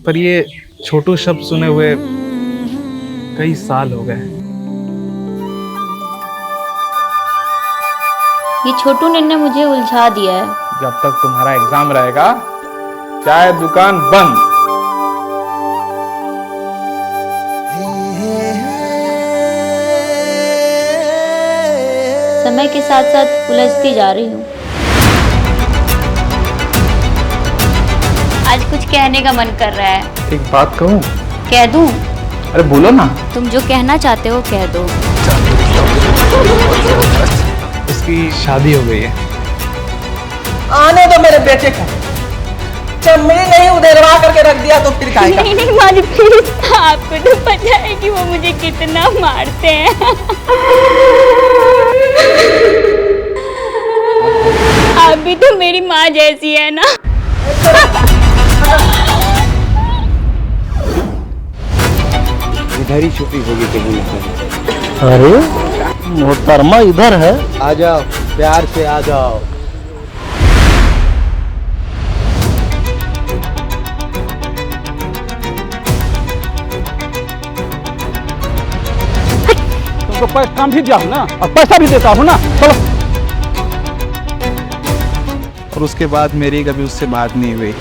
पर ये छोटू शब्द सुने हुए कई साल हो गए। ये छोटू ने मुझे उलझा दिया है। जब तक तुम्हारा एग्जाम रहेगा चाय दुकान बंद। समय के साथ साथ उलझती जा रही हूँ। आज कुछ कहने का मन कर रहा है। एक बात कहूँ? कह दूँ? अरे बोलो ना। तुम जो कहना चाहते हो कह दो। उसकी शादी हो गई है। आने दो मेरे बेटे को। चमड़ी नहीं उधेड़वा करके रख दिया तो फिर खाएगा। नहीं माली प्लीज, आपको तो पता है कि वो मुझे कितना मारते हैं। आप भी तो मेरी माँ जैसी है ना। इधर ही छुपी होगी कहीं ना कहीं। अरे मोहतरमा इधर है। आ जाओ, प्यार से आ जाओ। तुमको काम भी दिया हूँ ना और पैसा भी देता हूँ ना। चलो। और उसके बाद मेरी कभी उससे बात नहीं हुई।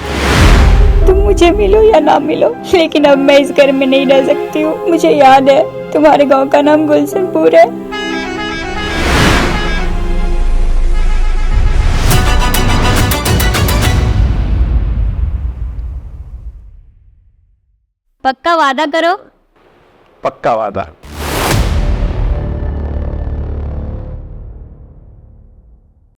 तुम मुझे मिलो या ना मिलो, लेकिन अब मैं इस घर में नहीं रह सकती हूँ। मुझे याद है तुम्हारे गांव का नाम गुलशनपुर है। पक्का वादा करो। पक्का वादा।